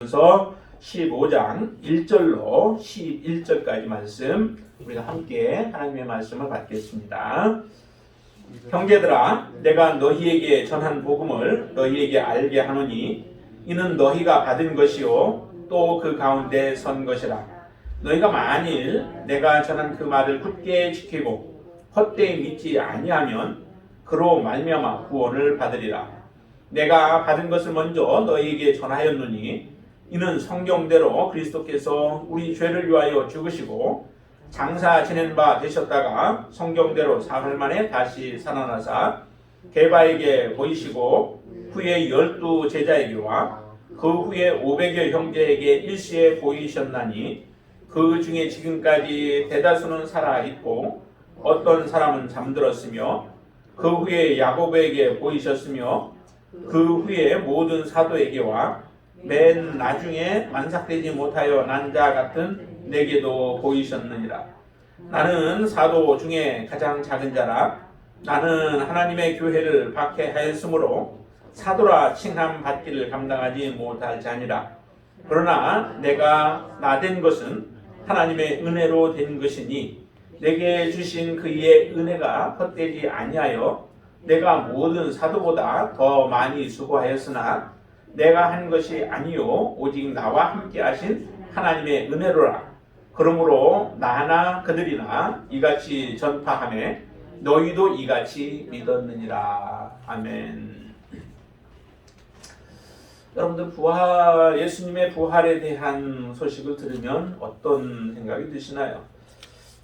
그래서 15장 1절로 11절까지 말씀 우리가 함께 하나님의 말씀을 받겠습니다. 형제들아, 내가 너희에게 전한 복음을 너희에게 알게 하노니 이는 너희가 받은 것이요 또 그 가운데 선 것이라. 너희가 만일 내가 전한 그 말을 굳게 지키고 헛되이 믿지 아니하면 그로 말미암아 구원을 받으리라. 내가 받은 것을 먼저 너희에게 전하였노니 이는 성경대로 그리스도께서 우리 죄를 위하여 죽으시고 장사 지낸 바 되셨다가 성경대로 사흘 만에 다시 살아나사 게바에게 보이시고 후에 12 제자에게와 그 후에 500여 형제에게 일시에 보이셨나니 그 중에 지금까지 대다수는 살아있고 어떤 사람은 잠들었으며 그 후에 야고보에게 보이셨으며 그 후에 모든 사도에게와 맨 나중에 만삭되지 못하여 난 자 같은 내게도 보이셨느니라. 나는 사도 중에 가장 작은 자라. 나는 하나님의 교회를 박해하였으므로 사도라 칭함 받기를 감당하지 못할 자니라. 그러나 내가 나된 것은 하나님의 은혜로 된 것이니 내게 주신 그의 은혜가 헛되지 아니하여 내가 모든 사도보다 더 많이 수고하였으나 내가 한 것이 아니요 오직 나와 함께 하신 하나님의 은혜로라. 그러므로 나나 그들이나 이같이 전파하매 너희도 이같이 믿었느니라. 아멘. 여러분들 예수님의 부활에 대한 소식을 들으면 어떤 생각이 드시나요?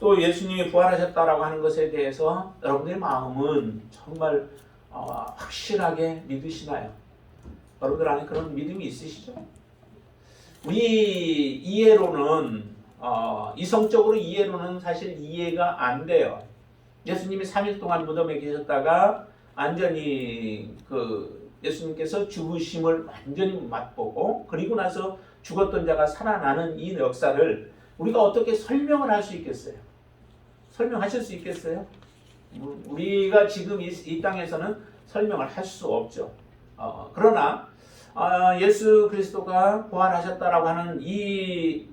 또 예수님이 부활하셨다라고 하는 것에 대해서 여러분들의 마음은 정말 확실하게 믿으시나요? 여러분들 안에 그런 믿음이 있으시죠? 우리 이해로는 이성적으로 이해로는 사실 이해가 안 돼요. 예수님이 3일 동안 무덤에 계셨다가 완전히 예수님께서 죽으심을 완전히 맛보고 그리고 나서 죽었던 자가 살아나는 이 역사를 우리가 어떻게 설명을 할 수 있겠어요? 설명하실 수 있겠어요? 우리가 지금 이 땅에서는 설명을 할 수 없죠. 그러나 예수 그리스도가 부활하셨다라고 하는 이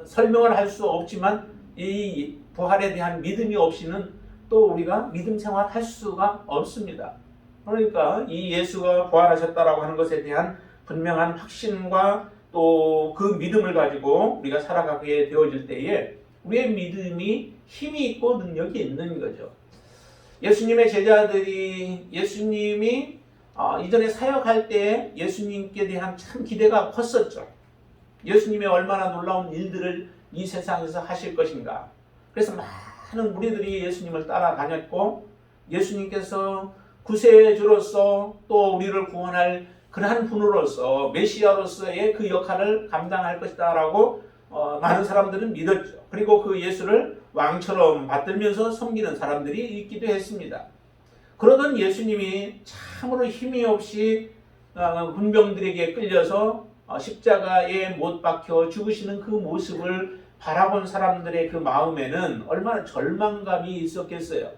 설명을 할 수 없지만 이 부활에 대한 믿음이 없이는 또 우리가 믿음 생활할 수가 없습니다. 그러니까 이 예수가 부활하셨다라고 하는 것에 대한 분명한 확신과 또 그 믿음을 가지고 우리가 살아가게 되어질 때에 우리의 믿음이 힘이 있고 능력이 있는 거죠. 예수님의 제자들이 예수님이 이전에 사역할 때 예수님께 대한 참 기대가 컸었죠. 예수님이 얼마나 놀라운 일들을 이 세상에서 하실 것인가. 그래서 많은 무리들이 예수님을 따라다녔고 예수님께서 구세주로서 또 우리를 구원할 그러한 분으로서 메시아로서의 그 역할을 감당할 것이다 라고 많은 사람들은 믿었죠. 그리고 그 예수를 왕처럼 받들면서 섬기는 사람들이 있기도 했습니다. 그러던 예수님이 참으로 힘이 없이 군병들에게 끌려서 십자가에 못 박혀 죽으시는 그 모습을 바라본 사람들의 그 마음에는 얼마나 절망감이 있었겠어요.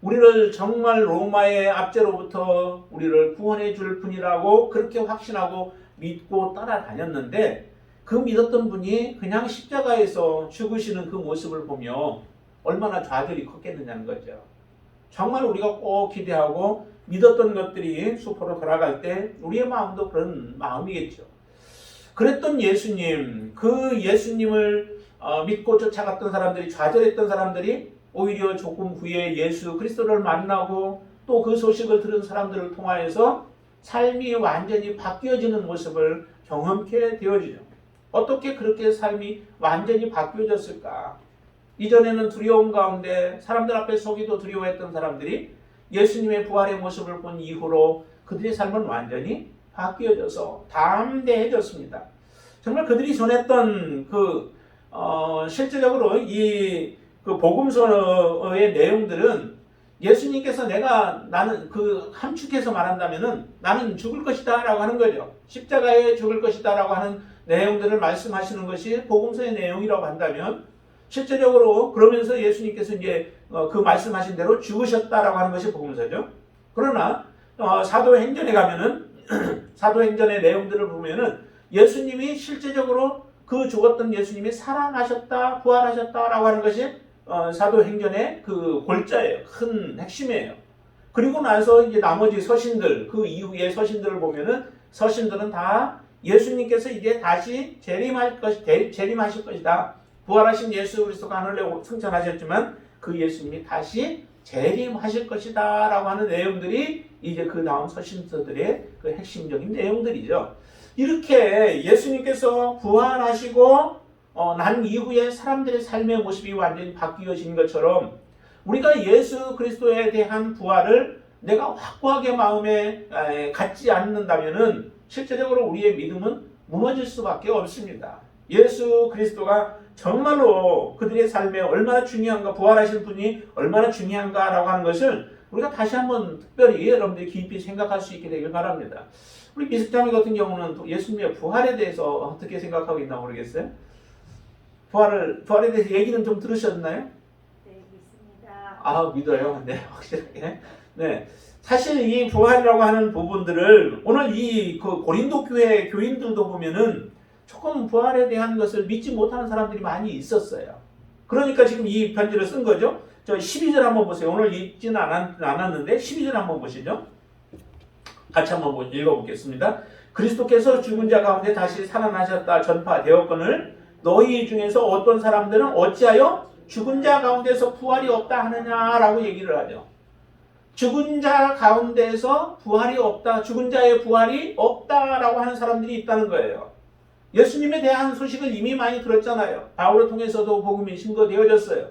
우리를 정말 로마의 압제로부터 우리를 구원해 줄 분이라고 그렇게 확신하고 믿고 따라다녔는데 그 믿었던 분이 그냥 십자가에서 죽으시는 그 모습을 보며 얼마나 좌절이 컸겠느냐는 거죠. 정말 우리가 꼭 기대하고 믿었던 것들이 수포로 돌아갈 때 우리의 마음도 그런 마음이겠죠. 그랬던 예수님, 그 예수님을 믿고 쫓아갔던 사람들이, 좌절했던 사람들이 오히려 조금 후에 예수 그리스도를 만나고 또 그 소식을 들은 사람들을 통하여서 삶이 완전히 바뀌어지는 모습을 경험케 되어지죠. 어떻게 그렇게 삶이 완전히 바뀌어졌을까? 이전에는 두려움 가운데 사람들 앞에 서기도 두려워했던 사람들이 예수님의 부활의 모습을 본 이후로 그들의 삶은 완전히 바뀌어져서 담대해졌습니다. 정말 그들이 전했던 실질적으로 그 복음서의 내용들은 예수님께서 나는 함축해서 말한다면은 나는 죽을 것이다 라고 하는 거죠. 십자가에 죽을 것이다 라고 하는 내용들을 말씀하시는 것이 복음서의 내용이라고 한다면 실제적으로 그러면서 예수님께서 이제 그 말씀하신 대로 죽으셨다라고 하는 것이 복음서죠. 그러나 사도행전에 가면은 사도행전의 내용들을 보면은 예수님이 실제적으로 그 죽었던 예수님이 살아나셨다, 부활하셨다라고 하는 것이 사도행전의 그 골자예요. 큰 핵심이에요. 그리고 나서 이제 나머지 서신들, 그 이후의 서신들을 보면은 서신들은 다 예수님께서 이제 다시 재림하실 것이다. 부활하신 예수 그리스도가 하늘에 승천하셨지만 그 예수님이 다시 재림하실 것이다 라고 하는 내용들이 이제 그 다음 서신서들의 그 핵심적인 내용들이죠. 이렇게 예수님께서 부활하시고 난 이후에 사람들의 삶의 모습이 완전히 바뀌어진 것처럼 우리가 예수 그리스도에 대한 부활을 내가 확고하게 마음에 갖지 않는다면은 실제적으로 우리의 믿음은 무너질 수밖에 없습니다. 예수 그리스도가 정말로 그들의 삶에 얼마나 중요한가, 부활하신 분이 얼마나 중요한가라고 하는 것을 우리가 다시 한번 특별히 여러분들이 깊이 생각할 수 있게 되길 바랍니다. 우리 미숙자매 같은 경우는 예수님의 부활에 대해서 어떻게 생각하고 있나 모르겠어요. 부활에 대해서 얘기는 좀 들으셨나요? 네, 믿습니다. 아, 믿어요. 네, 확실하게. 네. 사실 이 부활이라고 하는 부분들을 오늘 이 그 고린도 교회 교인들도 보면은 조금 부활에 대한 것을 믿지 못하는 사람들이 많이 있었어요. 그러니까 지금 이 편지를 쓴 거죠. 저 12절 한번 보세요. 오늘 읽지는 않았는데 12절 한번 보시죠. 같이 한번 읽어보겠습니다. 그리스도께서 죽은 자 가운데 다시 살아나셨다 전파되었거늘 너희 중에서 어떤 사람들은 어찌하여 죽은 자 가운데서 부활이 없다 하느냐라고 얘기를 하죠. 죽은 자 가운데서 부활이 없다, 죽은 자의 부활이 없다라고 하는 사람들이 있다는 거예요. 예수님에 대한 소식을 이미 많이 들었잖아요. 바울을 통해서도 복음이 신고되어졌어요.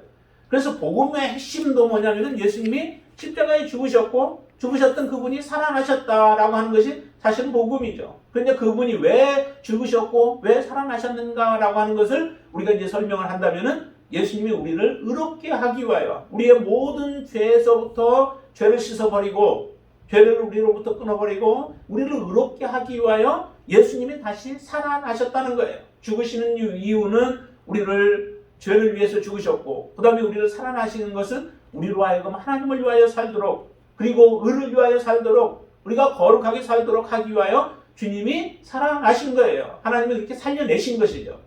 그래서 복음의 핵심도 뭐냐면은 예수님이 십자가에 죽으셨던 그분이 살아나셨다라고 하는 것이 사실은 복음이죠. 그런데 그분이 왜 죽으셨고 왜 살아나셨는가라고 하는 것을 우리가 이제 설명을 한다면은 예수님이 우리를 의롭게 하기 위하여 우리의 모든 죄에서부터 죄를 씻어버리고 죄를 우리로부터 끊어버리고 우리를 의롭게 하기 위하여 예수님이 다시 살아나셨다는 거예요. 죽으시는 이유는 우리를 죄를 위해서 죽으셨고 그 다음에 우리를 살아나시는 것은 우리로 하여금 하나님을 위하여 살도록 그리고 의를 위하여 살도록 우리가 거룩하게 살도록 하기 위하여 주님이 살아나신 거예요. 하나님이 그렇게 살려내신 것이죠.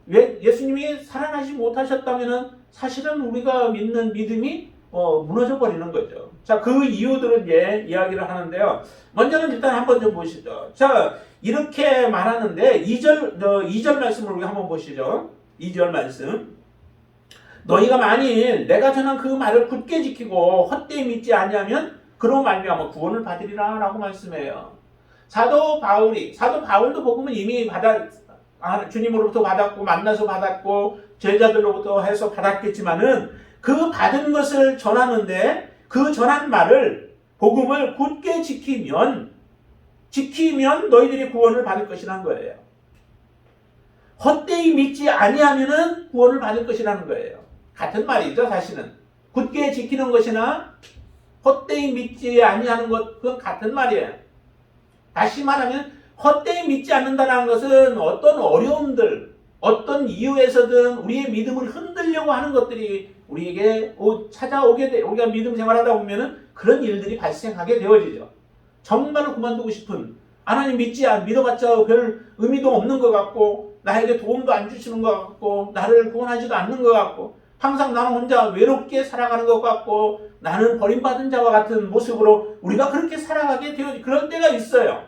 왜 예수님이 살아나지 못하셨다면 사실은 우리가 믿는 믿음이 무너져 버리는 거죠. 자, 그 이유들을 이제 이야기를 하는데요. 먼저는 일단 한번 좀 보시죠. 자, 이렇게 말하는데 2절 말씀을 우리 한번 보시죠. 2절 말씀. 너희가 만일 내가 전한 그 말을 굳게 지키고 헛되이 믿지 아니하면 그로 말미암아 구원을 받으리라 라고 말씀해요. 사도 바울도 복음은 이미 주님으로부터 받았고 만나서 받았고 제자들로부터 해서 받았겠지만은 그 받은 것을 전하는데 그 전한 말을 복음을 굳게 지키면 너희들이 구원을 받을 것이라는 거예요. 헛되이 믿지 아니하면은 구원을 받을 것이라는 거예요. 같은 말이죠, 사실은. 굳게 지키는 것이나 헛되이 믿지 아니하는 것, 그건 같은 말이에요. 다시 말하면 헛되이 믿지 않는다는 것은 어떤 어려움들, 어떤 이유에서든 우리의 믿음을 흔들려고 하는 것들이 우리에게 찾아오게 돼. 우리가 믿음 생활하다 보면은 그런 일들이 발생하게 되어지죠. 정말로 그만두고 싶은, 하나님 믿어봤자 별 의미도 없는 것 같고, 나에게 도움도 안 주시는 것 같고, 나를 구원하지도 않는 것 같고, 항상 나는 혼자 외롭게 살아가는 것 같고, 나는 버림받은 자와 같은 모습으로 우리가 그렇게 살아가게 되어지, 그런 때가 있어요.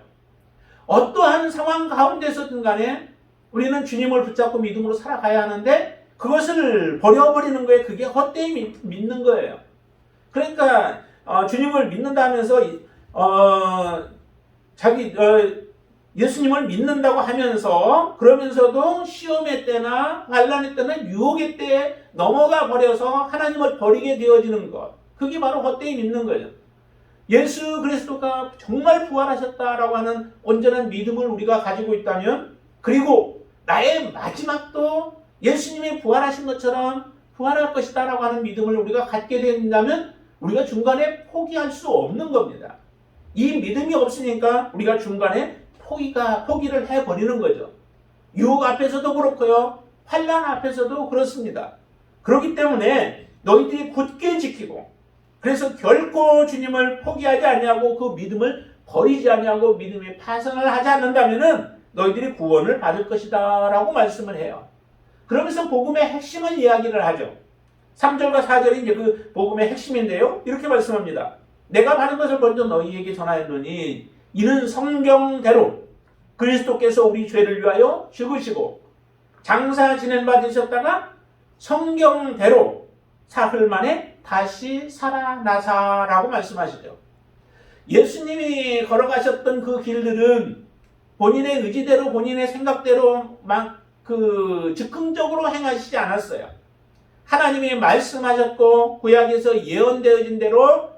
어떠한 상황 가운데서든 간에 우리는 주님을 붙잡고 믿음으로 살아가야 하는데 그것을 버려버리는 거에 그게 헛되이 믿는 거예요. 그러니까 주님을 믿는다 하면서 예수님을 믿는다고 하면서 그러면서도 시험의 때나 환난의 때나 유혹의 때에 넘어가 버려서 하나님을 버리게 되어지는 것, 그게 바로 헛되이 믿는 거예요. 예수 그리스도가 정말 부활하셨다라고 하는 온전한 믿음을 우리가 가지고 있다면, 그리고 나의 마지막도 예수님이 부활하신 것처럼 부활할 것이다 라고 하는 믿음을 우리가 갖게 된다면 우리가 중간에 포기할 수 없는 겁니다. 이 믿음이 없으니까 우리가 중간에 포기를 해버리는 거죠. 유혹 앞에서도 그렇고요, 환난 앞에서도 그렇습니다. 그렇기 때문에 너희들이 굳게 지키고, 그래서 결코 주님을 포기하지 아니하고 그 믿음을 버리지 아니하고 믿음의 파선을 하지 않는다면은 너희들이 구원을 받을 것이다 라고 말씀을 해요. 그러면서 복음의 핵심을 이야기를 하죠. 3절과 4절이 이제 그 복음의 핵심인데요. 이렇게 말씀합니다. 내가 바른 것을 먼저 너희에게 전하였노니 이는 성경대로 그리스도께서 우리 죄를 위하여 죽으시고 장사 지낸 바 되셨다가 성경대로 사흘 만에 다시 살아나사라고 말씀하시죠. 예수님이 걸어가셨던 그 길들은 본인의 의지대로 본인의 생각대로 막 즉흥적으로 행하시지 않았어요. 하나님이 말씀하셨고 구약에서 예언되어진 대로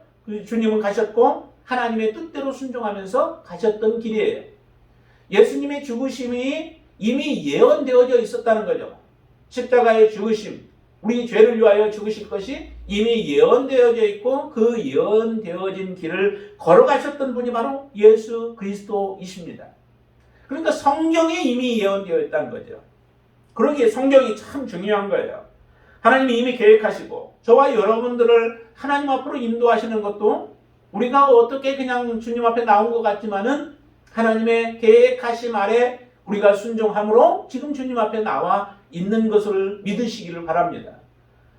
주님은 가셨고 하나님의 뜻대로 순종하면서 가셨던 길이에요. 예수님의 죽으심이 이미 예언되어져 있었다는 거죠. 십자가의 죽으심, 우리 죄를 위하여 죽으실 것이 이미 예언되어져 있고 그 예언되어진 길을 걸어가셨던 분이 바로 예수 그리스도이십니다. 그러니까 성경에 이미 예언되어 있다는 거죠. 그러기에 성경이 참 중요한 거예요. 하나님이 이미 계획하시고 저와 여러분들을 하나님 앞으로 인도하시는 것도 우리가 어떻게 그냥 주님 앞에 나온 것 같지만은 하나님의 계획하심 아래 우리가 순종함으로 지금 주님 앞에 나와 있는 것을 믿으시기를 바랍니다.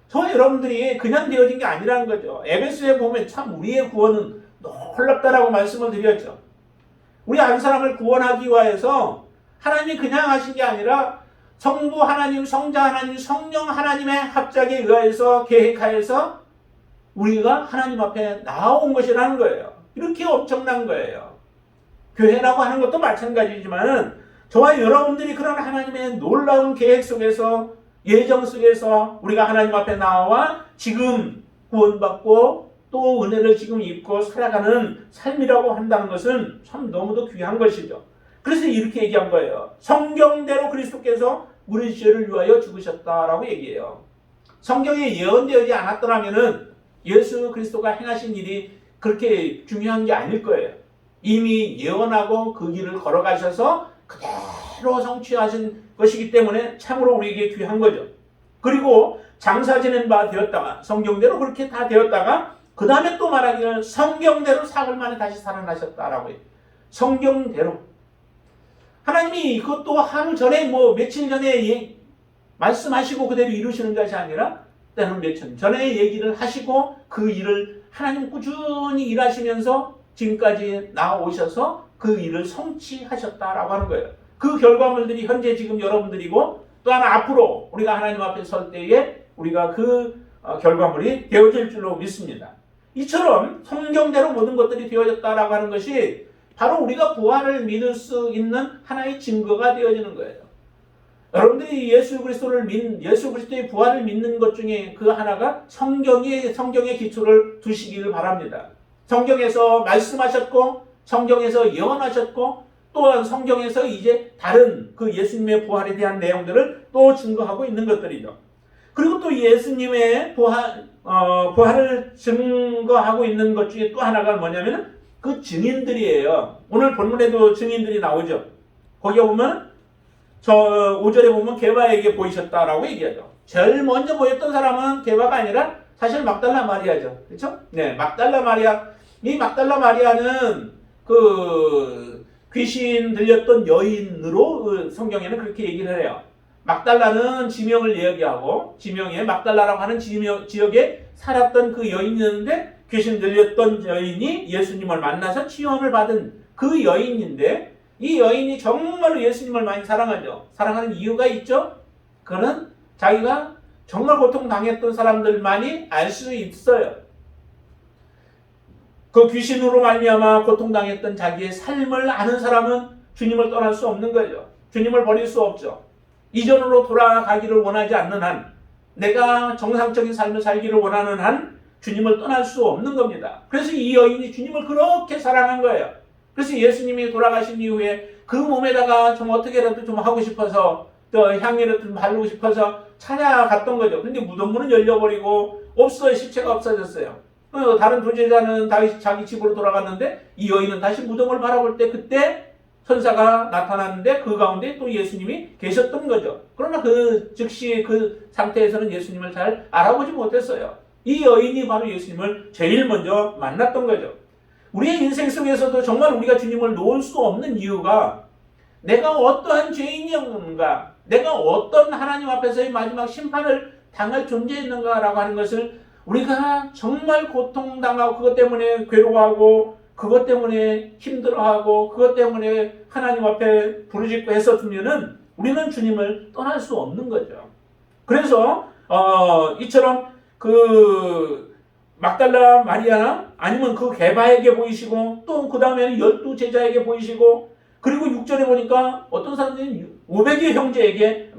저와 여러분들이 그냥 되어진 게 아니라는 거죠. 에베소에 보면 참 우리의 구원은 놀랍다라고 말씀을 드렸죠. 우리 한 사람을 구원하기 위해서 하나님이 그냥 하신 게 아니라 성부 하나님, 성자 하나님, 성령 하나님의 합작에 의하여서 계획하여서 우리가 하나님 앞에 나온 것이라는 거예요. 이렇게 엄청난 거예요. 교회라고 하는 것도 마찬가지지만 저와 여러분들이 그런 하나님의 놀라운 계획 속에서 예정 속에서 우리가 하나님 앞에 나와 지금 구원받고 또 은혜를 지금 입고 살아가는 삶이라고 한다는 것은 참 너무도 귀한 것이죠. 그래서 이렇게 얘기한 거예요. 성경대로 그리스도께서 우리 죄를 위하여 죽으셨다라고 얘기해요. 성경에 예언되지 않았더라면은 예수 그리스도가 행하신 일이 그렇게 중요한 게 아닐 거예요. 이미 예언하고 그 길을 걸어가셔서 그대로 성취하신 것이기 때문에 참으로 우리에게 귀한 거죠. 그리고 장사 지낸 바 되었다가 성경대로 그렇게 다 되었다가 그 다음에 또 말하기를 성경대로 사흘 만에 다시 살아나셨다라고 해요. 성경대로. 하나님이 그것도 하루 전에 며칠 전에 말씀하시고 그대로 이루시는 것이 아니라 때는 며칠 전에 얘기를 하시고 그 일을 하나님 꾸준히 일하시면서 지금까지 나오셔서 그 일을 성취하셨다라고 하는 거예요. 그 결과물들이 현재 지금 여러분들이고 또 하나 앞으로 우리가 하나님 앞에 설 때에 우리가 그 결과물이 되어질 줄로 믿습니다. 이처럼 성경대로 모든 것들이 되어졌다라고 하는 것이 바로 우리가 부활을 믿을 수 있는 하나의 증거가 되어지는 거예요. 여러분들이 예수 그리스도의 부활을 믿는 것 중에 그 하나가 성경의 기초를 두시기를 바랍니다. 성경에서 말씀하셨고 성경에서 예언하셨고 또한 성경에서 이제 다른 그 예수님의 부활에 대한 내용들을 또 증거하고 있는 것들이죠. 그리고 또 예수님의 부활을 증거하고 있는 것 중에 또 하나가 뭐냐면 그 증인들이에요. 오늘 본문에도 증인들이 나오죠. 거기에 보면 저 5절에 보면 게바에게 보이셨다라고 얘기하죠. 제일 먼저 보였던 사람은 게바가 아니라 사실 막달라 마리아죠. 그렇죠? 네, 막달라 마리아. 이 막달라 마리아는 그 귀신 들렸던 여인으로 성경에는 그렇게 얘기를 해요. 막달라는 지명을 이야기하고 지명에 막달라라고 하는 지역에 살았던 그 여인이었는데 귀신 들렸던 여인이 예수님을 만나서 치유함을 받은 그 여인인데 이 여인이 정말로 예수님을 많이 사랑하죠. 사랑하는 이유가 있죠. 그는 자기가 정말 고통당했던 사람들만이 알 수 있어요. 그 귀신으로 말미암아 고통당했던 자기의 삶을 아는 사람은 주님을 떠날 수 없는 거죠. 주님을 버릴 수 없죠. 이전으로 돌아가기를 원하지 않는 한, 내가 정상적인 삶을 살기를 원하는 한 주님을 떠날 수 없는 겁니다. 그래서 이 여인이 주님을 그렇게 사랑한 거예요. 그래서 예수님이 돌아가신 이후에 그 몸에다가 좀 어떻게라도 좀 하고 싶어서 또 향기를 좀 바르고 싶어서 찾아갔던 거죠. 근데 무덤문은 열려버리고 없어요. 시체가 없어졌어요. 다른 도제자는 자기 집으로 돌아갔는데 이 여인은 다시 무덤을 바라볼 때 그때 천사가 나타났는데 그 가운데 또 예수님이 계셨던 거죠. 그러나 그 즉시 그 상태에서는 예수님을 잘 알아보지 못했어요. 이 여인이 바로 예수님을 제일 먼저 만났던 거죠. 우리의 인생 속에서도 정말 우리가 주님을 놓을 수 없는 이유가 내가 어떠한 죄인이었는가, 내가 어떤 하나님 앞에서의 마지막 심판을 당할 존재였는가라고 하는 것을 우리가 정말 고통당하고 그것 때문에 괴로워하고 그것 때문에 힘들어하고 그것 때문에 하나님 앞에 부르짖고 했었으면은 우리는 주님을 떠날 수 없는 거죠. 그래서 이처럼 그 막달라 마리아 아니면 그 게바에게 보이시고 또 그 다음에는 12 제자에게 보이시고 그리고 6절에 보니까 어떤 사람들은 500의 형제에게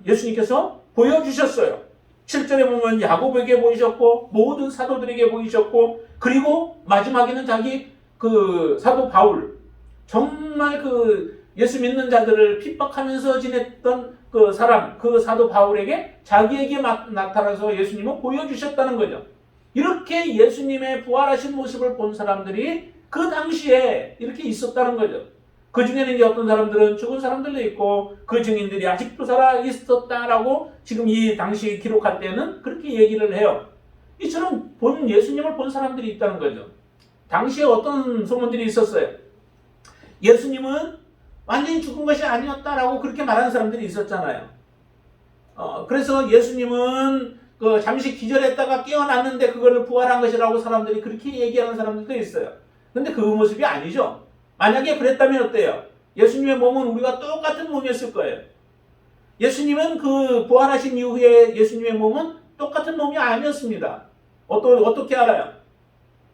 예수님께서 보여주셨어요. 7절에 보면 야곱에게 보이셨고 모든 사도들에게 보이셨고 그리고 마지막에는 자기 그 사도 바울 정말 그 예수 믿는 자들을 핍박하면서 지냈던 그 사람 그 사도 바울에게 자기에게 나타나서 예수님을 보여주셨다는 거죠. 이렇게 예수님의 부활하신 모습을 본 사람들이 그 당시에 이렇게 있었다는 거죠. 그 중에는 이제 어떤 사람들은 죽은 사람들도 있고 그 증인들이 아직도 살아 있었다라고 지금 이 당시 기록할 때는 그렇게 얘기를 해요. 이처럼 예수님을 본 사람들이 있다는 거죠. 당시에 어떤 소문들이 있었어요. 예수님은 완전히 죽은 것이 아니었다라고 그렇게 말하는 사람들이 있었잖아요. 그래서 예수님은 그 잠시 기절했다가 깨어났는데 그거를 부활한 것이라고 사람들이 그렇게 얘기하는 사람들도 있어요. 근데 그 모습이 아니죠. 만약에 그랬다면 어때요? 예수님의 몸은 우리가 똑같은 몸이었을 거예요. 예수님은 그 부활하신 이후에 예수님의 몸은 똑같은 몸이 아니었습니다. 어떻게 알아요?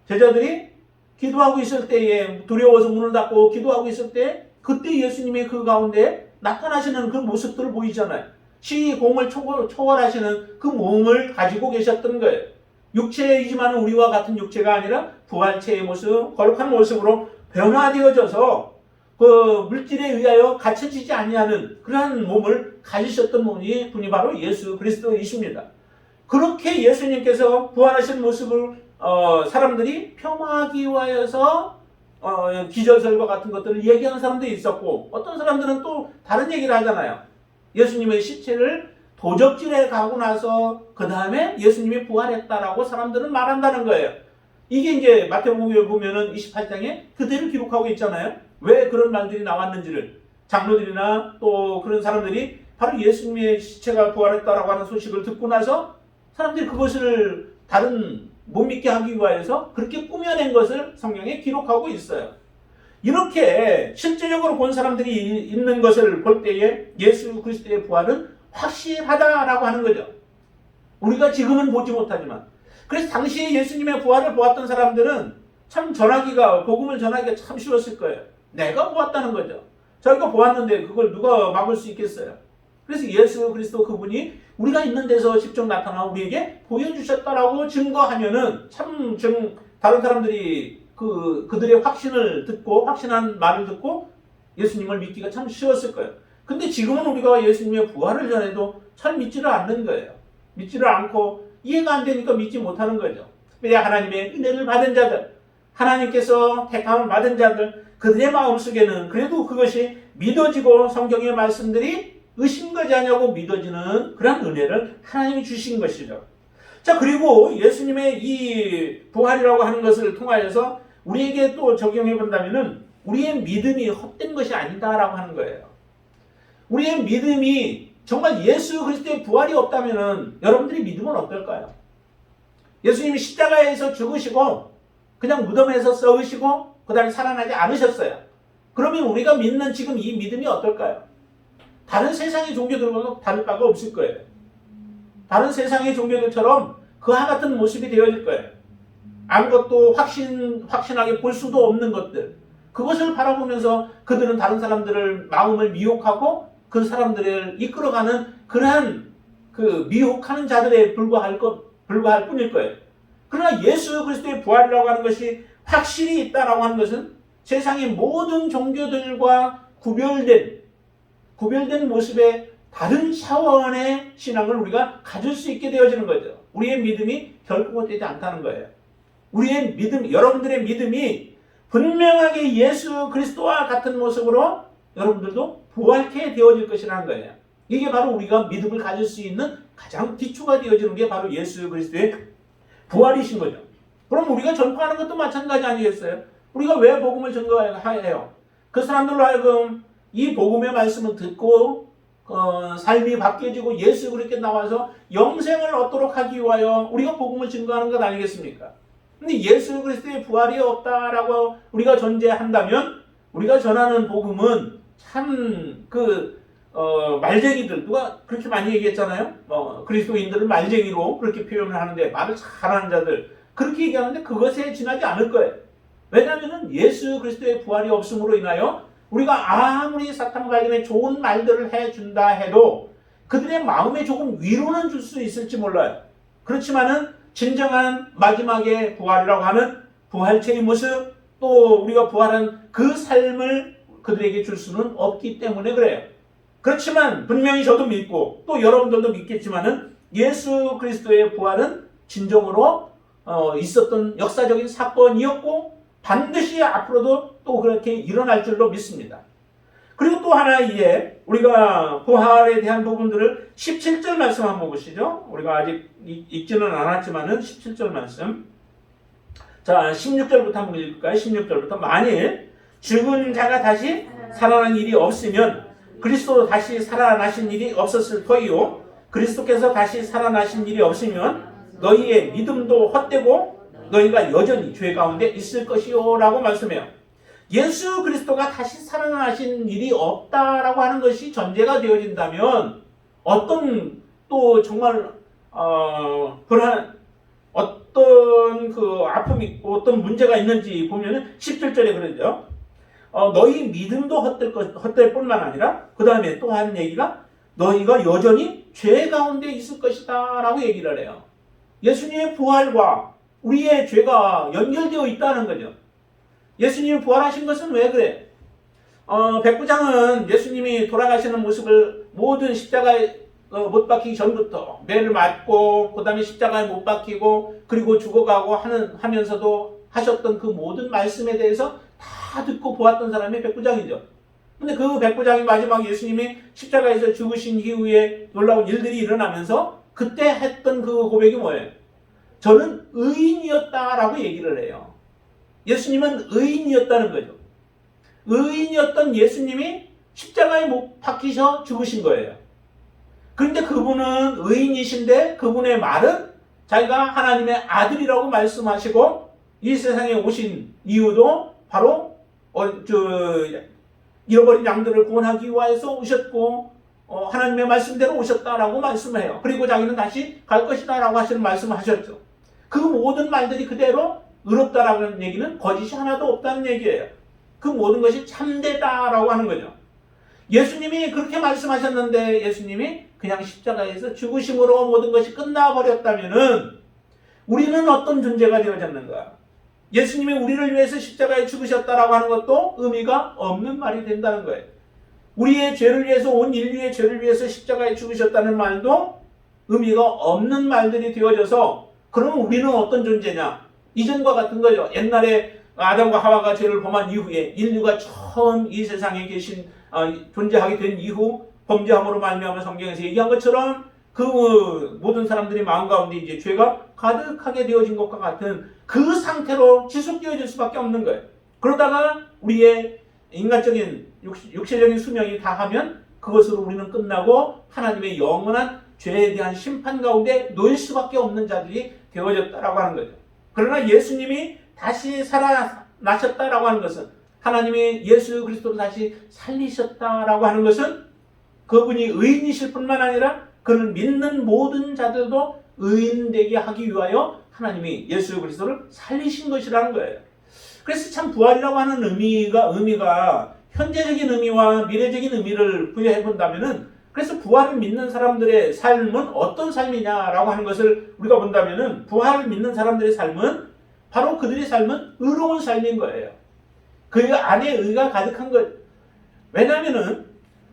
제자들이 기도하고 있을 때에 두려워서 문을 닫고 기도하고 있을 때 그때 예수님의 그 가운데 나타나시는 그 모습들을 보이잖아요. 시공을 초월하시는 그 몸을 가지고 계셨던 거예요. 육체이지만 우리와 같은 육체가 아니라 부활체의 모습, 거룩한 모습으로 변화되어져서 그 물질에 의하여 갇혀지지 아니하는 그러한 몸을 가지셨던 분이 바로 예수 그리스도이십니다. 그렇게 예수님께서 부활하신 모습을 사람들이 폄하하기 위하여서 기절설과 같은 것들을 얘기하는 사람도 있었고 어떤 사람들은 또 다른 얘기를 하잖아요. 예수님의 시체를 도적질에 가고 나서 그 다음에 예수님이 부활했다라고 사람들은 말한다는 거예요. 이게 이제 마태복음에 보면은 28장에 그대로 기록하고 있잖아요. 왜 그런 말들이 나왔는지를 장로들이나 또 그런 사람들이 바로 예수님의 시체가 부활했다라고 하는 소식을 듣고 나서 사람들이 그것을 못 믿게 하기 위해서 그렇게 꾸며낸 것을 성경에 기록하고 있어요. 이렇게 실제적으로 본 사람들이 있는 것을 볼 때에 예수 그리스도의 부활은 확실하다라고 하는 거죠. 우리가 지금은 보지 못하지만 그래서 당시에 예수님의 부활을 보았던 사람들은 참 복음을 전하기가 참 쉬웠을 거예요. 내가 보았다는 거죠. 저희가 보았는데 그걸 누가 막을 수 있겠어요. 그래서 예수 그리스도 그분이 우리가 있는 데서 직접 나타나 우리에게 보여주셨다라고 증거하면은 참 다른 사람들이 그들의 확신한 말을 듣고 예수님을 믿기가 참 쉬웠을 거예요. 근데 지금은 우리가 예수님의 부활을 전해도 잘 믿지를 않는 거예요. 믿지를 않고 이해가 안 되니까 믿지 못하는 거죠. 특별히 하나님의 은혜를 받은 자들, 하나님께서 택함을 받은 자들, 그들의 마음속에는 그래도 그것이 믿어지고 성경의 말씀들이 의심가지 않냐고 믿어지는 그런 은혜를 하나님이 주신 것이죠. 자, 그리고 예수님의 이 부활이라고 하는 것을 통하여서 우리에게 또 적용해 본다면은 우리의 믿음이 헛된 것이 아니다라고 하는 거예요. 우리의 믿음이 정말 예수 그리스도의 부활이 없다면은 여러분들의 믿음은 어떨까요? 예수님이 십자가에서 죽으시고 그냥 무덤에서 썩으시고 그 다음에 살아나지 않으셨어요. 그러면 우리가 믿는 지금 이 믿음이 어떨까요? 다른 세상의 종교들과 다를 바가 없을 거예요. 다른 세상의 종교들처럼 그와 같은 모습이 되어질 거예요. 아무것도 확신하게 볼 수도 없는 것들. 그것을 바라보면서 그들은 다른 사람들을 마음을 미혹하고 그 사람들을 이끌어가는 그러한 그 미혹하는 자들에 불과할 뿐일 거예요. 그러나 예수 그리스도의 부활이라고 하는 것이 확실히 있다라고 하는 것은 세상의 모든 종교들과 구별된 모습의 다른 차원의 신앙을 우리가 가질 수 있게 되어지는 거죠. 우리의 믿음이 결코 헛되지 않다는 거예요. 우리의 믿음, 여러분들의 믿음이 분명하게 예수 그리스도와 같은 모습으로 여러분들도 부활케 되어질 것이라는 거예요. 이게 바로 우리가 믿음을 가질 수 있는 가장 기초가 되어지는 게 바로 예수 그리스도의 부활이신 거죠. 그럼 우리가 전파하는 것도 마찬가지 아니겠어요? 우리가 왜 복음을 증거해요? 그 사람들로 하여금 이 복음의 말씀을 듣고 삶이 바뀌어지고 예수 그리스도께 나와서 영생을 얻도록 하기 위하여 우리가 복음을 증거하는 것 아니겠습니까? 근데 예수 그리스도의 부활이 없다라고 우리가 전제한다면 우리가 전하는 복음은 참 말쟁이들, 누가 그렇게 많이 얘기했잖아요. 그리스도인들을 말쟁이로 그렇게 표현을 하는데, 말을 잘하는 자들 그렇게 얘기하는데 그것에 지나지 않을 거예요. 왜냐하면 예수 그리스도의 부활이 없음으로 인하여 우리가 아무리 사탄과 관련해 좋은 말들을 해준다 해도 그들의 마음에 조금 위로는 줄 수 있을지 몰라요. 그렇지만은 진정한 마지막에 부활이라고 하는 부활체의 모습, 또 우리가 부활한 그 삶을 그들에게 줄 수는 없기 때문에 그래요. 그렇지만 분명히 저도 믿고 또 여러분들도 믿겠지만은 예수 그리스도의 부활은 진정으로 있었던 역사적인 사건이었고 반드시 앞으로도 또 그렇게 일어날 줄로 믿습니다. 그리고 또 하나 이제 우리가 부활에 대한 부분들을 17절 말씀 한번 보시죠. 우리가 아직 읽지는 않았지만은 17절 말씀. 자, 16절부터 한번 읽을까요? 16절부터. 만일 죽은 자가 다시 살아난 일이 없으면 그리스도 다시 살아나신 일이 없었을 터이요. 그리스도께서 다시 살아나신 일이 없으면 너희의 믿음도 헛되고 너희가 여전히 죄 가운데 있을 것이요 라고 말씀해요. 예수 그리스도가 다시 살아나신 일이 없다라고 하는 것이 전제가 되어진다면 어떤 또 정말 어떤 아픔이 어떤 문제가 있는지 보면은 17절에 그러죠. 너희 믿음도 헛될 뿐만 아니라 그 다음에 또 하는 얘기가 너희가 여전히 죄 가운데 있을 것이다 라고 얘기를 해요. 예수님의 부활과 우리의 죄가 연결되어 있다는 거죠. 예수님이 부활하신 것은 왜 그래? 백부장은 예수님이 돌아가시는 모습을 모든 십자가에 못 박히기 전부터 매를 맞고 그 다음에 십자가에 못 박히고 그리고 죽어가고 하면서도 하셨던 그 모든 말씀에 대해서 다 듣고 보았던 사람이 백부장이죠. 근데 그 백부장이 마지막 예수님이 십자가에서 죽으신 이후에 놀라운 일들이 일어나면서 그때 했던 그 고백이 뭐예요? 저는 의인이었다라고 얘기를 해요. 예수님은 의인이었다는 거죠. 의인이었던 예수님이 십자가에 못 박히셔 죽으신 거예요. 그런데 그분은 의인이신데 그분의 말은 자기가 하나님의 아들이라고 말씀하시고 이 세상에 오신 이유도 바로 잃어버린 양들을 구원하기 위해서 오셨고 하나님의 말씀대로 오셨다라고 말씀해요. 그리고 자기는 다시 갈 것이다라고 하시는 말씀을 하셨죠. 그 모든 말들이 그대로 의롭다라는 얘기는 거짓이 하나도 없다는 얘기예요. 그 모든 것이 참되다라고 하는 거죠. 예수님이 그렇게 말씀하셨는데 예수님이 그냥 십자가에서 죽으심으로 모든 것이 끝나버렸다면은 우리는 어떤 존재가 되어졌는가? 예수님이 우리를 위해서 십자가에 죽으셨다라고 하는 것도 의미가 없는 말이 된다는 거예요. 우리의 죄를 위해서 온 인류의 죄를 위해서 십자가에 죽으셨다는 말도 의미가 없는 말들이 되어져서 그러면 우리는 어떤 존재냐? 이전과 같은 거죠. 옛날에 아담과 하와가 죄를 범한 이후에 인류가 처음 이 세상에 존재하게 된 이후 범죄함으로 말미암아 성경에서 얘기한 것처럼 그 모든 사람들이 마음 가운데 이제 죄가 가득하게 되어진 것과 같은 그 상태로 지속되어질 수밖에 없는 거예요. 그러다가 우리의 인간적인 육체적인 수명이 다하면 그것으로 우리는 끝나고 하나님의 영원한 죄에 대한 심판 가운데 놓일 수밖에 없는 자들이 되어졌다라고 하는 거죠. 그러나 예수님이 다시 살아나셨다라고 하는 것은 하나님이 예수 그리스도를 다시 살리셨다라고 하는 것은 그분이 의인이실 뿐만 아니라 그를 믿는 모든 자들도 의인되게 하기 위하여 하나님이 예수 그리스도를 살리신 것이라는 거예요. 그래서 참 부활이라고 하는 의미가 현재적인 의미와 미래적인 의미를 부여해 본다면은 그래서 부활을 믿는 사람들의 삶은 어떤 삶이냐라고 하는 것을 우리가 본다면은 부활을 믿는 사람들의 삶은 바로 그들의 삶은 의로운 삶인 거예요. 그 안에 의가 가득한 것. 왜냐하면은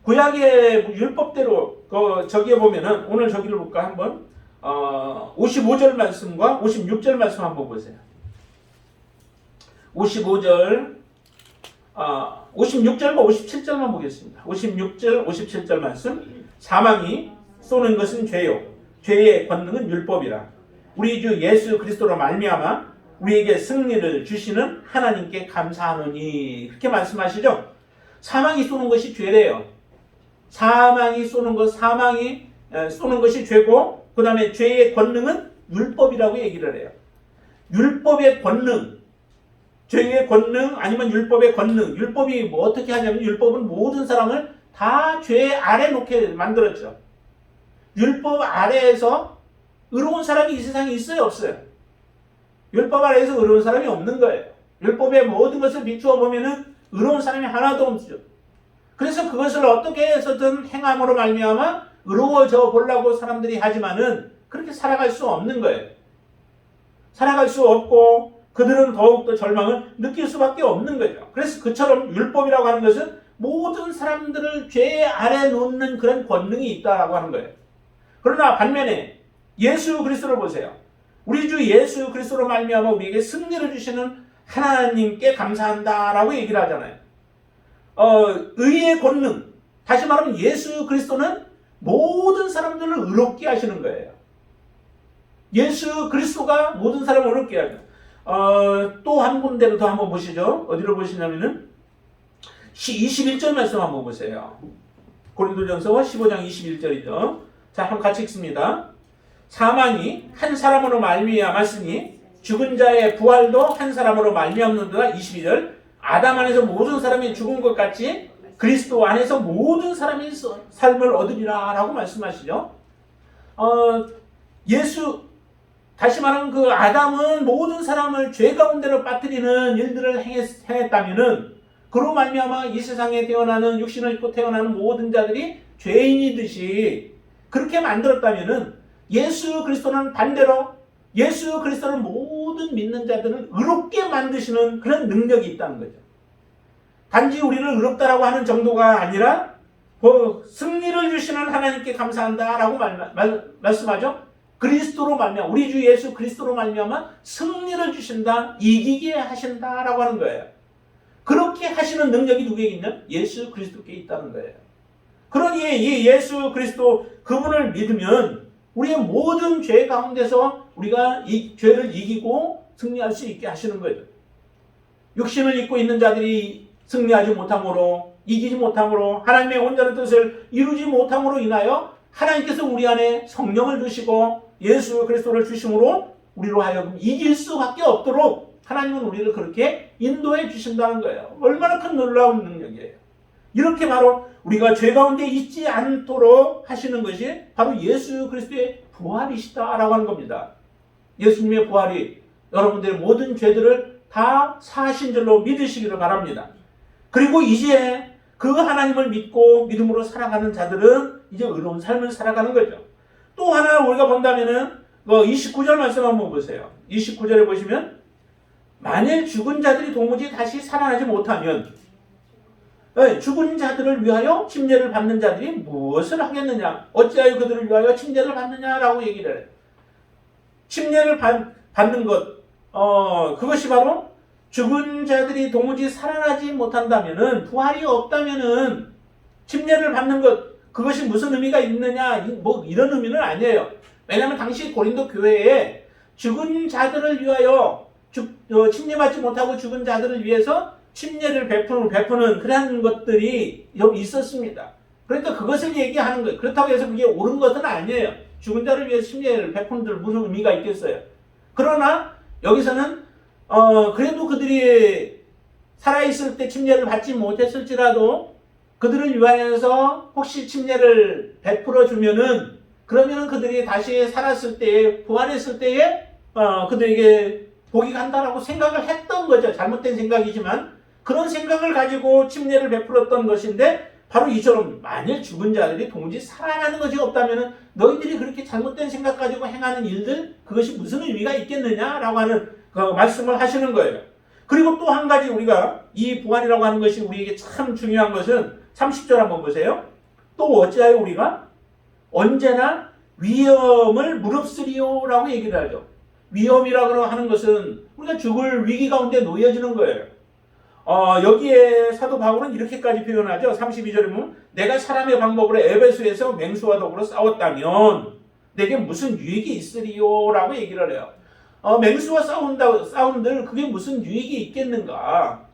구약의 율법대로 저기에 보면은 오늘 저기를 볼까 한번 55절 말씀과 56절 말씀 한번 보세요. 56절 56절과 57절만 보겠습니다. 56절 57절 말씀. 사망이 쏘는 것은 죄요 죄의 권능은 율법이라 우리 주 예수 그리스도로 말미암아 우리에게 승리를 주시는 하나님께 감사하노니 그렇게 말씀하시죠. 사망이 쏘는 것이 죄래요. 사망이 쏘는 것이 죄고 그 다음에 죄의 권능은 율법이라고 얘기를 해요. 율법의 권능, 죄의 권능 아니면 율법의 권능. 율법이 뭐 어떻게 하냐면 율법은 모든 사람을 다 죄 아래 놓게 만들었죠. 율법 아래에서 의로운 사람이 이 세상에 있어요, 없어요? 율법 아래에서 의로운 사람이 없는 거예요. 율법의 모든 것을 비추어 보면은 의로운 사람이 하나도 없죠. 그래서 그것을 어떻게 해서든 행함으로 말미암아 의로워져 보려고 사람들이 하지만은 그렇게 살아갈 수 없는 거예요. 살아갈 수 없고 그들은 더욱더 절망을 느낄 수밖에 없는 거죠. 그래서 그처럼 율법이라고 하는 것은 모든 사람들을 죄 아래 놓는 그런 권능이 있다라고 하는 거예요. 그러나 반면에 예수 그리스도를 보세요. 우리 주 예수 그리스도로 말미암아 우리에게 승리를 주시는 하나님께 감사한다라고 얘기를 하잖아요. 의의 권능, 다시 말하면 예수 그리스도는 모든 사람들을 의롭게 하시는 거예요. 예수 그리스도가 모든 사람을 의롭게 하죠. 또 한 군데를 더 한번 보시죠. 어디를 보시냐면은 21절 말씀 한번 보세요. 고린도전서 15장 21절이죠. 자, 한번 같이 읽습니다. 사망이 한 사람으로 말미암았으니 죽은 자의 부활도 한 사람으로 말미암는도다. 22절. 아담 안에서 모든 사람이 죽은 것 같이 그리스도 안에서 모든 사람이 삶을 얻으리라 라고 말씀하시죠. 다시 말하면 그 아담은 모든 사람을 죄 가운데로 빠뜨리는 일들을 행했다면은 그로 말미암아 이 세상에 태어나는 육신을 입고 태어나는 모든 자들이 죄인이듯이 그렇게 만들었다면은 예수 그리스도는 반대로 예수 그리스도를 모든 믿는 자들을 의롭게 만드시는 그런 능력이 있다는 거죠. 단지 우리를 의롭다라고 하는 정도가 아니라 승리를 주시는 하나님께 감사한다라고 말씀하죠. 그리스도로 말미암아 우리 주 예수 그리스도로 말미암아 승리를 주신다, 이기게 하신다라고 하는 거예요. 그렇게 하시는 능력이 누구에게 있냐? 예수 그리스도께 있다는 거예요. 그러니 이 예수 그리스도 그분을 믿으면 우리의 모든 죄 가운데서 우리가 이 죄를 이기고 승리할 수 있게 하시는 거죠. 육신을 입고 있는 자들이 승리하지 못함으로, 이기지 못함으로, 하나님의 온전한 뜻을 이루지 못함으로 인하여 하나님께서 우리 안에 성령을 주시고 예수 그리스도를 주심으로 우리로 하여금 이길 수밖에 없도록 하나님은 우리를 그렇게 인도해 주신다는 거예요. 얼마나 큰 놀라운 능력이에요. 이렇게 바로 우리가 죄 가운데 있지 않도록 하시는 것이 바로 예수 그리스도의 부활이시다라고 하는 겁니다. 예수님의 부활이 여러분들의 모든 죄들을 다 사하신 줄로 믿으시기를 바랍니다. 그리고 이제 그 하나님을 믿고 믿음으로 살아가는 자들은 이제 의로운 삶을 살아가는 거죠. 또 하나 우리가 본다면은 29절 말씀 한번 보세요. 29절에 보시면 만일 죽은 자들이 도무지 다시 살아나지 못하면 죽은 자들을 위하여 침례를 받는 자들이 무엇을 하겠느냐? 어찌하여 그들을 위하여 침례를 받느냐라고 얘기를 해요. 침례를 받는 것, 그것이 바로 죽은 자들이 도무지 살아나지 못한다면은, 부활이 없다면은 침례를 받는 것, 그것이 무슨 의미가 있느냐? 뭐 이런 의미는 아니에요. 왜냐하면 당시 고린도 교회에 죽은 자들을 위하여 침례받지 못하고 죽은 자들을 위해서 침례를 베푸는 그런 것들이 있었습니다. 그러니까 그것을 얘기하는 거예요. 그렇다고 해서 그게 옳은 것은 아니에요. 죽은 자를 위해서 침례를 베푸는 데 무슨 의미가 있겠어요. 그러나 여기서는 그래도 그들이 살아있을 때 침례를 받지 못했을지라도 그들을 위하여서 혹시 침례를 베풀어 주면은 그러면은 그들이 다시 살았을 때에 부활했을 때에 그들에게 복이 간다라고 생각을 했던 거죠. 잘못된 생각이지만 그런 생각을 가지고 침례를 베풀었던 것인데 바로 이처럼 만일 죽은 자들이 도무지 살아나는 것이 없다면 너희들이 그렇게 잘못된 생각 가지고 행하는 일들 그것이 무슨 의미가 있겠느냐라고 하는 그 말씀을 하시는 거예요. 그리고 또 한 가지 우리가 이 부활이라고 하는 것이 우리에게 참 중요한 것은 30절 한번 보세요. 또 어찌하여 우리가 언제나 위험을 무릅쓰리요라고 얘기를 하죠. 위험이라고 하는 것은 우리가 죽을 위기 가운데 놓여지는 거예요. 여기에 사도 바울은 이렇게까지 표현하죠. 32절에 보면 내가 사람의 방법으로 에베소에서 맹수와 더불어 싸웠다면 내게 무슨 유익이 있으리요? 라고 얘기를 해요. 맹수와 싸운들 그게 무슨 유익이 있겠는가?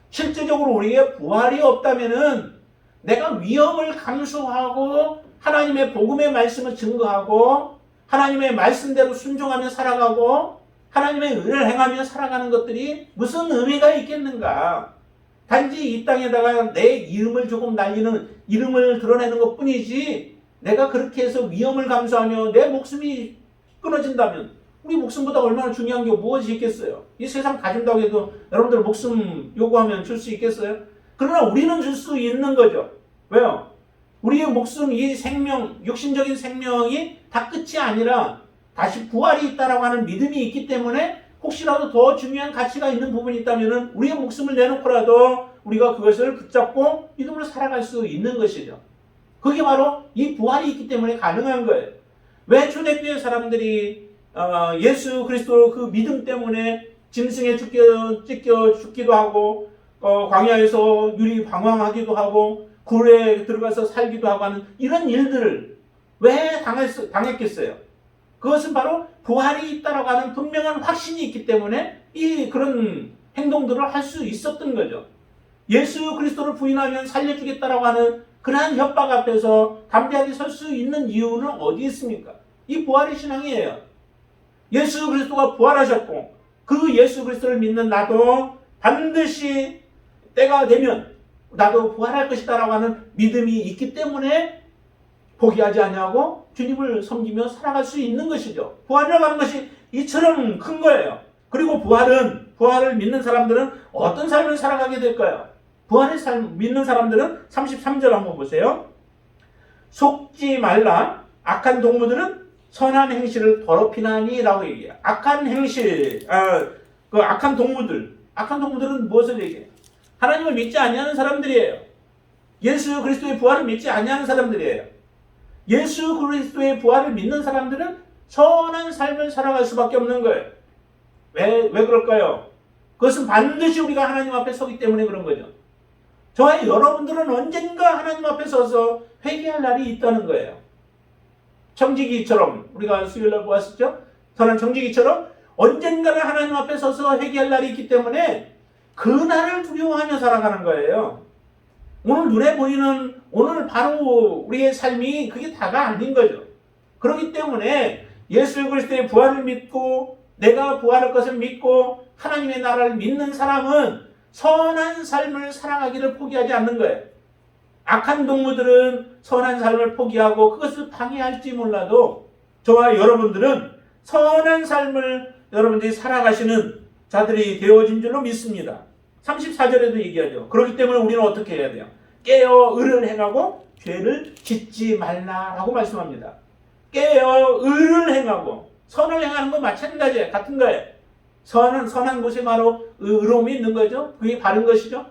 실제적으로 우리의 부활이 없다면은 내가 위험을 감수하고 하나님의 복음의 말씀을 증거하고 하나님의 말씀대로 순종하며 살아가고 하나님의 의를 행하며 살아가는 것들이 무슨 의미가 있겠는가? 단지 이 땅에다가 내 이름을 조금 날리는, 이름을 드러내는 것 뿐이지, 내가 그렇게 해서 위험을 감수하며 내 목숨이 끊어진다면 우리 목숨보다 얼마나 중요한 게 무엇이 있겠어요? 이 세상 가진다고 해도 여러분들 목숨 요구하면 줄 수 있겠어요? 그러나 우리는 줄 수 있는 거죠. 왜요? 우리의 목숨, 이 생명, 육신적인 생명이 다 끝이 아니라 다시 부활이 있다라고 하는 믿음이 있기 때문에 혹시라도 더 중요한 가치가 있는 부분이 있다면 우리의 목숨을 내놓고라도 우리가 그것을 붙잡고 믿음으로 살아갈 수 있는 것이죠. 그게 바로 이 부활이 있기 때문에 가능한 거예요. 왜 초대교회 사람들이 예수 그리스도 그 믿음 때문에 짐승에 찢겨 죽기도 하고 광야에서 유리 방황하기도 하고 굴에 들어가서 살기도 하고 하는 이런 일들을 왜 당했겠어요? 그것은 바로 부활이 있다라고 하는 분명한 확신이 있기 때문에 그런 행동들을 할 수 있었던 거죠. 예수 그리스도를 부인하면 살려주겠다라고 하는 그러한 협박 앞에서 담대하게 설 수 있는 이유는 어디 있습니까? 이 부활의 신앙이에요. 예수 그리스도가 부활하셨고 그 예수 그리스도를 믿는 나도 반드시 때가 되면 나도 부활할 것이다라고 하는 믿음이 있기 때문에 포기하지 아니하고 주님을 섬기며 살아갈 수 있는 것이죠. 부활이라고 하는 것이 이처럼 큰 거예요. 그리고 부활을 믿는 사람들은 어떤 삶을 살아가게 될까요? 부활의 삶 믿는 사람들은 33절 한번 보세요. 속지 말라. 악한 동무들은 선한 행실을 더럽히나니라고 얘기해요. 악한 행실, 악한 동무들은 무엇을 얘기해요? 하나님을 믿지 아니하는 사람들이에요. 예수 그리스도의 부활을 믿지 아니하는 사람들이에요. 예수 그리스도의 부활을 믿는 사람들은 선한 삶을 살아갈 수밖에 없는 거예요. 왜 그럴까요? 그것은 반드시 우리가 하나님 앞에 서기 때문에 그런 거죠. 저와 여러분들은 언젠가 하나님 앞에 서서 회개할 날이 있다는 거예요. 청지기처럼 우리가 수요일날 보았었죠? 선한 청지기처럼 언젠가는 하나님 앞에 서서 회개할 날이 있기 때문에 그 날을 두려워하며 살아가는 거예요. 오늘 눈에 보이는 오늘 바로 우리의 삶이 그게 다가 아닌 거죠. 그렇기 때문에 예수 그리스도의 부활을 믿고 내가 부활할 것을 믿고 하나님의 나라를 믿는 사람은 선한 삶을 살아가기를 포기하지 않는 거예요. 악한 동무들은 선한 삶을 포기하고 그것을 방해할지 몰라도 저와 여러분들은 선한 삶을 여러분들이 살아가시는 자들이 되어진 줄로 믿습니다. 34절에도 얘기하죠. 그렇기 때문에 우리는 어떻게 해야 돼요? 깨어 의를 행하고 죄를 짓지 말라라고 말씀합니다. 깨어 의를 행하고 선을 행하는 건 마찬가지예요. 같은 거예요. 선한 곳에 바로 의로움이 있는 거죠. 그게 바른 것이죠.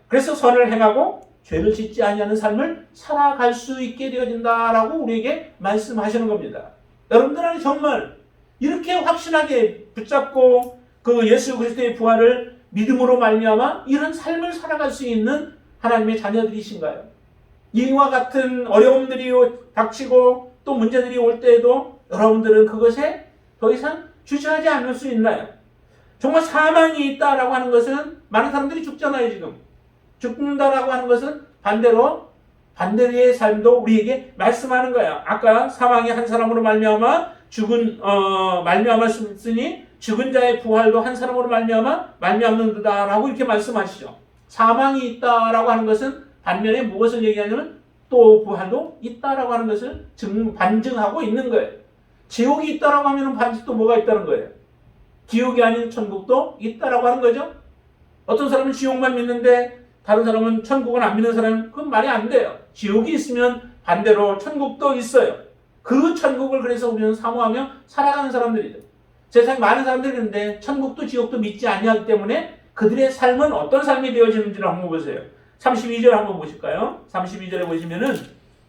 그래서 선을 행하고 죄를 짓지 아니하는 삶을 살아갈 수 있게 되어진다라고 우리에게 말씀하시는 겁니다. 여러분들은 정말 이렇게 확신하게 붙잡고 그 예수 그리스도의 부활을 믿음으로 말미암아 이런 삶을 살아갈 수 있는 하나님의 자녀들이신가요? 이와 같은 어려움들이 닥치고 또 문제들이 올 때에도 여러분들은 그것에 더 이상 주저하지 않을 수 있나요? 정말 사망이 있다라고 하는 것은 많은 사람들이 죽잖아요. 지금 죽는다라고 하는 것은 반대의 삶도 우리에게 말씀하는 거야. 아까 사망이 한 사람으로 말미암았으니 죽은 자의 부활도 한 사람으로 말미암는다라고 이렇게 말씀하시죠. 사망이 있다라고 하는 것은 반면에 무엇을 얘기하냐면 또 부활도 있다라고 하는 것을 반증하고 있는 거예요. 지옥이 있다라고 하면 반드시 또 뭐가 있다는 거예요? 지옥이 아닌 천국도 있다라고 하는 거죠. 어떤 사람은 지옥만 믿는데 다른 사람은 천국은 안 믿는 사람은 그건 말이 안 돼요. 지옥이 있으면 반대로 천국도 있어요. 그 천국을 그래서 우리는 사모하며 살아가는 사람들이죠. 세상에 많은 사람들이 있는데 천국도 지옥도 믿지 아니하기 때문에 그들의 삶은 어떤 삶이 되어지는지를 한번 보세요. 32절 한번 보실까요? 32절에 보시면은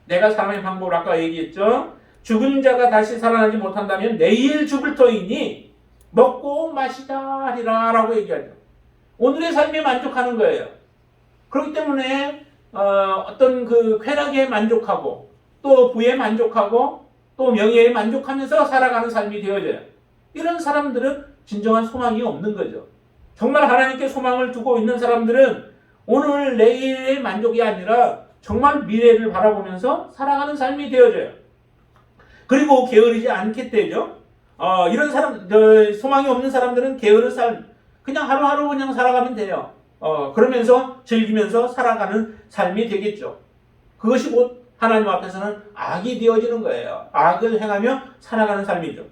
내가 사람의 방법을 아까 얘기했죠. 죽은 자가 다시 살아나지 못한다면 내일 죽을 터이니 먹고 마시다 하리라 라고 얘기하죠. 오늘의 삶에 만족하는 거예요. 그렇기 때문에 어떤 그 쾌락에 만족하고 또 부에 만족하고 또 명예에 만족하면서 살아가는 삶이 되어져요. 이런 사람들은 진정한 소망이 없는 거죠. 정말 하나님께 소망을 두고 있는 사람들은 오늘 내일의 만족이 아니라 정말 미래를 바라보면서 살아가는 삶이 되어져요. 그리고 게으르지 않게 되죠. 이런 사람, 소망이 없는 사람들은 게으른 삶, 그냥 하루하루 그냥 살아가면 돼요. 그러면서 즐기면서 살아가는 삶이 되겠죠. 그것이 곧 하나님 앞에서는 악이 되어지는 거예요. 악을 행하며 살아가는 삶이죠.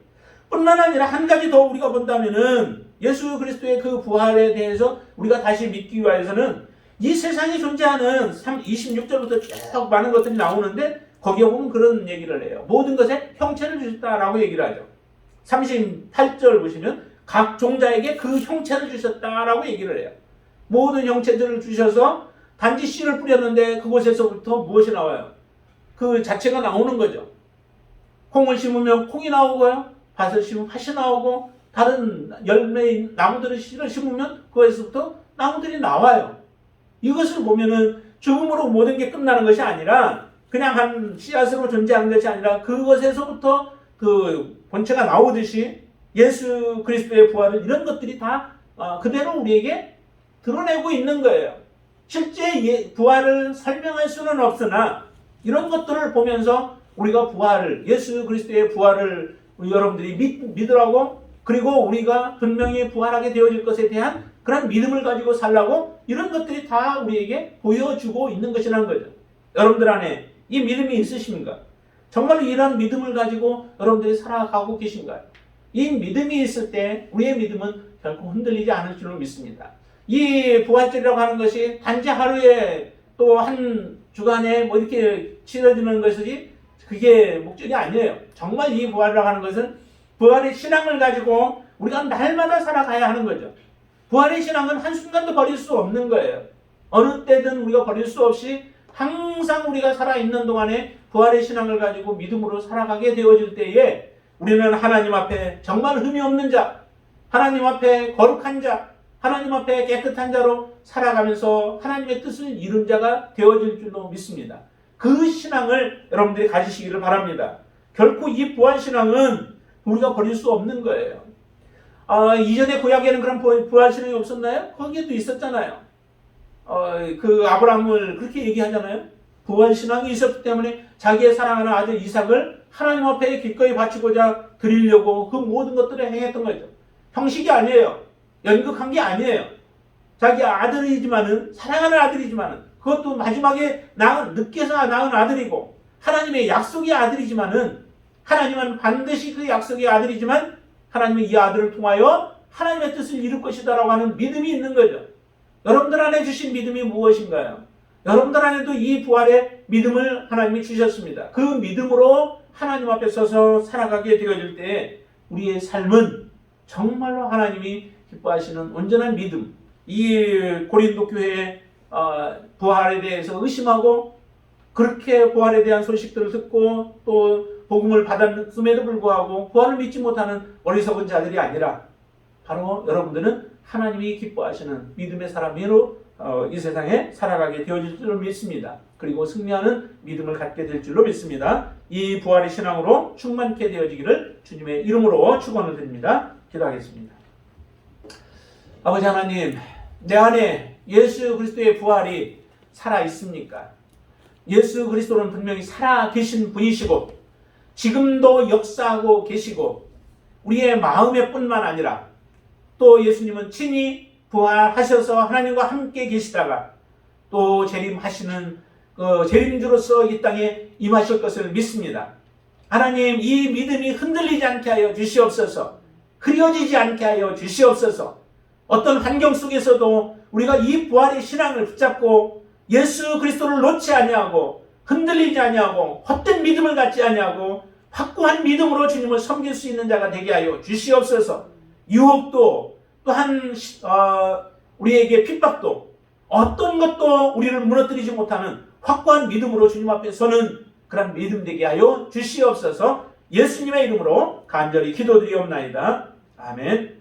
뿐만 아니라 한 가지 더 우리가 본다면은 예수 그리스도의 그 부활에 대해서 우리가 다시 믿기 위해서는 이 세상에 존재하는 26절부터 쭉 많은 것들이 나오는데 거기에 보면 그런 얘기를 해요. 모든 것에 형체를 주셨다라고 얘기를 하죠. 38절 보시면 각 종자에게 그 형체를 주셨다라고 얘기를 해요. 모든 형체들을 주셔서 단지 씨를 뿌렸는데 그곳에서부터 무엇이 나와요? 그 자체가 나오는 거죠. 콩을 심으면 콩이 나오고요. 밭을 심으면 밭이 나오고 다른 열매인 나무들을 씨를 심으면 그것에서부터 나무들이 나와요. 이것을 보면은 죽음으로 모든 게 끝나는 것이 아니라 그냥 한 씨앗으로 존재하는 것이 아니라 그것에서부터 그 본체가 나오듯이 예수 그리스도의 부활을 이런 것들이 다 그대로 우리에게 드러내고 있는 거예요. 실제 부활을 설명할 수는 없으나 이런 것들을 보면서 우리가 부활을 예수 그리스도의 부활을 여러분들이 믿으라고 그리고 우리가 분명히 부활하게 되어질 것에 대한 그런 믿음을 가지고 살라고 이런 것들이 다 우리에게 보여주고 있는 것이라는 거죠. 여러분들 안에 이 믿음이 있으십니까? 정말 이런 믿음을 가지고 여러분들이 살아가고 계신가요? 이 믿음이 있을 때 우리의 믿음은 결코 흔들리지 않을 줄로 믿습니다. 이 부활절이라고 하는 것이 단지 하루에 또 한 주간에 뭐 이렇게 치러지는 것이 그게 목적이 아니에요. 정말 이 부활이라고 하는 것은 부활의 신앙을 가지고 우리가 날마다 살아가야 하는 거죠. 부활의 신앙은 한순간도 버릴 수 없는 거예요. 어느 때든 우리가 버릴 수 없이 항상 우리가 살아있는 동안에 부활의 신앙을 가지고 믿음으로 살아가게 되어질 때에 우리는 하나님 앞에 정말 흠이 없는 자, 하나님 앞에 거룩한 자, 하나님 앞에 깨끗한 자로 살아가면서 하나님의 뜻을 이룬 자가 되어질 줄로 믿습니다. 그 신앙을 여러분들이 가지시기를 바랍니다. 결코 이 부활 신앙은 우리가 버릴 수 없는 거예요. 이전에 구약에는 그런 부활 신앙이 없었나요? 거기에도 있었잖아요. 그 아브라함을 그렇게 얘기하잖아요. 부활 신앙이 있었기 때문에 자기의 사랑하는 아들 이삭을 하나님 앞에 기꺼이 바치고자 드리려고 그 모든 것들을 행했던 거죠. 형식이 아니에요. 연극한 게 아니에요. 자기 아들이지만은 사랑하는 아들이지만은 그것도 마지막에 늦게서 낳은 아들이고 하나님의 약속의 아들이지만은 하나님은 반드시 그 약속의 아들이지만 하나님은 이 아들을 통하여 하나님의 뜻을 이룰 것이다라고 하는 믿음이 있는 거죠. 여러분들 안에 주신 믿음이 무엇인가요? 여러분들 안에도 이 부활의 믿음을 하나님이 주셨습니다. 그 믿음으로 하나님 앞에 서서 살아가게 되어질 때 우리의 삶은 정말로 하나님이 기뻐하시는 온전한 믿음, 이 고린도 교회의 부활에 대해서 의심하고 그렇게 부활에 대한 소식들을 듣고 또 복음을 받았음에도 불구하고 부활을 믿지 못하는 어리석은 자들이 아니라 바로 여러분들은 하나님이 기뻐하시는 믿음의 사람으로 이 세상에 살아가게 되어질 줄로 믿습니다. 그리고 승리하는 믿음을 갖게 될 줄로 믿습니다. 이 부활의 신앙으로 충만케 되어지기를 주님의 이름으로 축원을 드립니다. 기도하겠습니다. 아버지 하나님, 내 안에 예수 그리스도의 부활이 살아 있습니까? 예수 그리스도는 분명히 살아 계신 분이시고 지금도 역사하고 계시고 우리의 마음에 뿐만 아니라 또 예수님은 친히 부활하셔서 하나님과 함께 계시다가 또 재림하시는 재림주로서 이 땅에 임하실 것을 믿습니다. 하나님, 이 믿음이 흔들리지 않게 하여 주시옵소서. 흐려지지 않게 하여 주시옵소서. 어떤 환경 속에서도 우리가 이 부활의 신앙을 붙잡고 예수 그리스도를 놓지 아니하고 흔들리지 아니하고 헛된 믿음을 갖지 아니하고 확고한 믿음으로 주님을 섬길 수 있는 자가 되게 하여 주시옵소서. 유혹도 또한 우리에게 핍박도 어떤 것도 우리를 무너뜨리지 못하는 확고한 믿음으로 주님 앞에 서는 그런 믿음 되게 하여 주시옵소서. 예수님의 이름으로 간절히 기도드리옵나이다. 아멘.